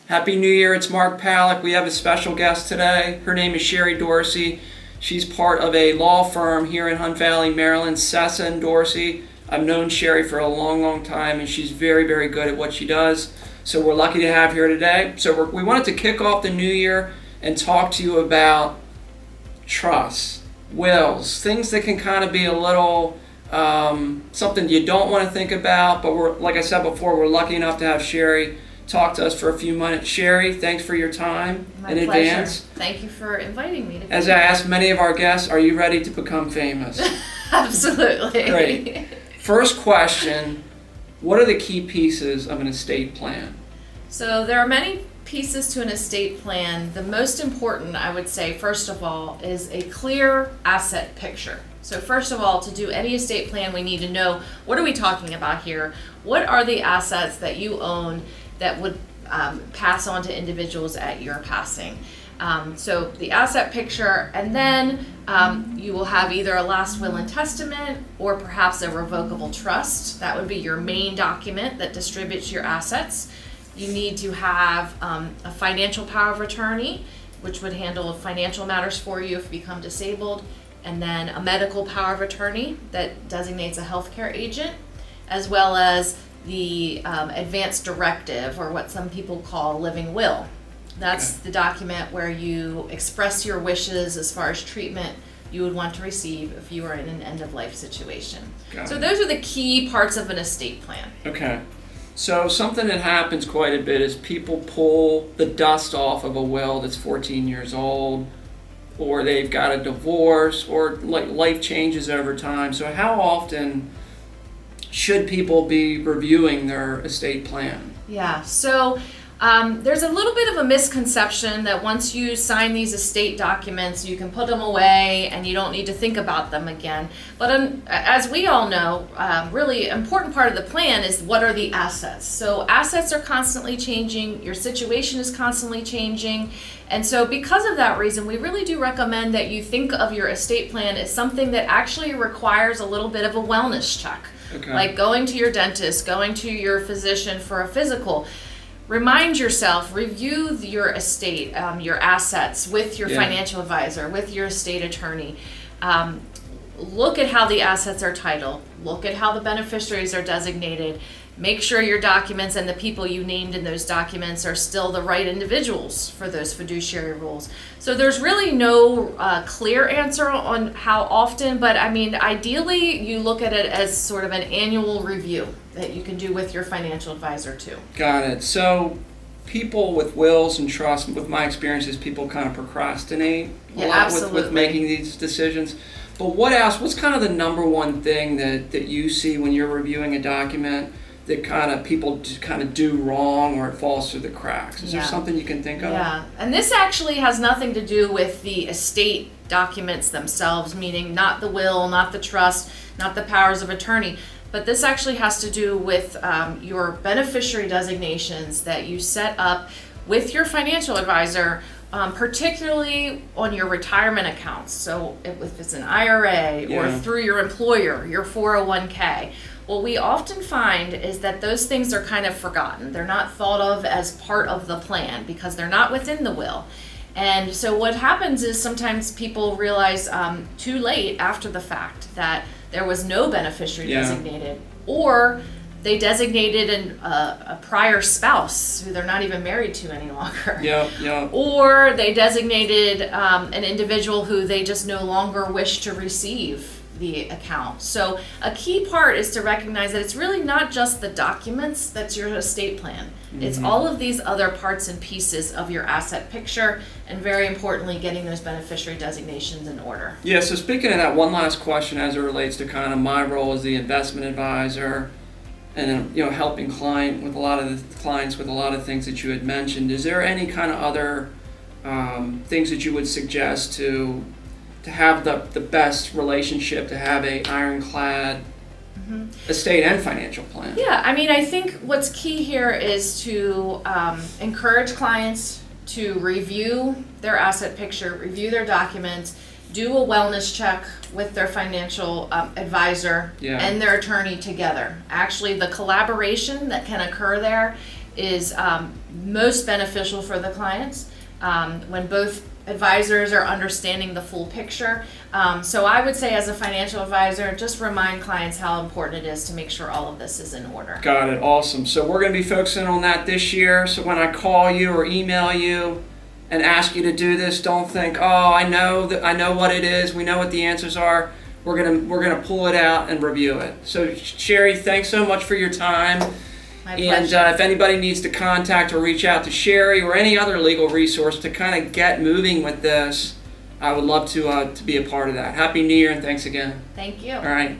Happy New Year, it's Mark Palick. We have a special guest today. Her name is Cheri Dorsey. She's part of a law firm here in Hunt Valley, Maryland, Sessa and Dorsey. I've known Cheri for a long time, and she's very good at what she does. So we're lucky to have her here today. So we wanted to kick off the new year and talk to you about trusts, wills, things that can kind of be a little something you don't want to think about, but like I said before, we're lucky enough to have Cheri talk to us for a few minutes. Cheri, thanks for your time in advance. Thank you for inviting me. As I asked many of our guests, are you ready to become famous? Absolutely. Great. First question, what are the key pieces of an estate plan? So there are many pieces to an estate plan. The most important, I would say, first of all, is a clear asset picture. So first of all, to do any estate plan, we need to know, what are we talking about here? What are the assets that you own that would pass on to individuals at your passing? So the asset picture, and then you will have either a last will and testament or perhaps a revocable trust. That would be your main document that distributes your assets. You need to have a financial power of attorney, which would handle financial matters for you if you become disabled, and then a medical power of attorney that designates a healthcare agent, as well as the advance directive, or what some people call living will. That's the document where you express your wishes as far as treatment you would want to receive if you are in an end-of-life situation. So those are the key parts of an estate plan. Okay. So something that happens quite a bit is people pull the dust off of a will that's 14 years old, or they've got a divorce, or life changes over time. So how often should people be reviewing their estate plan? Yeah, so there's a little bit of a misconception that once you sign these estate documents, you can put them away and you don't need to think about them again. But as we all know, really important part of the plan is what are the assets. So assets are constantly changing, your situation is constantly changing. And so because of that reason, we really do recommend that you think of your estate plan as something that actually requires a little bit of a wellness check. Okay. Like going to your dentist, going to your physician for a physical. Remind yourself, review your estate, your assets with your financial advisor, with your estate attorney. Look at how the assets are titled. Look at how the beneficiaries are designated. Make sure your documents and the people you named in those documents are still the right individuals for those fiduciary rules. So there's really no clear answer on how often, but I mean, ideally you look at it as sort of an annual review that you can do with your financial advisor too. Got it. So people with wills and trusts, with my experiences, people kind of procrastinate a lot with making these decisions. But what else? What's kind of the number one thing that you see when you're reviewing a document that kind of people kind of do wrong, or it falls through the cracks? Is there something you can think of? Yeah, and this actually has nothing to do with the estate documents themselves, meaning not the will, not the trust, not the powers of attorney, but this actually has to do with your beneficiary designations that you set up with your financial advisor, particularly on your retirement accounts. So if it's an IRA or through your employer, your 401k. What we often find is that those things are kind of forgotten. They're not thought of as part of the plan because they're not within the will. And so what happens is sometimes people realize too late after the fact that there was no beneficiary designated, or they designated a prior spouse who they're not even married to any longer. Or they designated an individual who they just no longer wish to receive the account. So a key part is to recognize that it's really not just the documents that's your estate plan. It's all of these other parts and pieces of your asset picture, and very importantly, getting those beneficiary designations in order. Yeah, so speaking of that, one last question as it relates to kind of my role as the investment advisor and helping clients with a lot of things that you had mentioned. Is there any kind of other things that you would suggest to have the best relationship, to have a ironclad estate and financial plan? Yeah, I mean, I think what's key here is to encourage clients to review their asset picture, review their documents, do a wellness check with their financial advisor and their attorney together. Actually, the collaboration that can occur there is most beneficial for the clients when both advisors are understanding the full picture. So I would say, as a financial advisor, just remind clients how important it is to make sure all of this is in order. Got it. Awesome. So we're going to be focusing on that this year. So when I call you or email you and ask you to do this, don't think, oh, I know what it is. We know what the answers are. We're gonna pull it out and review it. So Cheri, thanks so much for your time. My And pleasure. if anybody needs to contact or reach out to Cheri or any other legal resource to kind of get moving with this, I would love to be a part of that. Happy New Year and thanks again. Thank you. All right.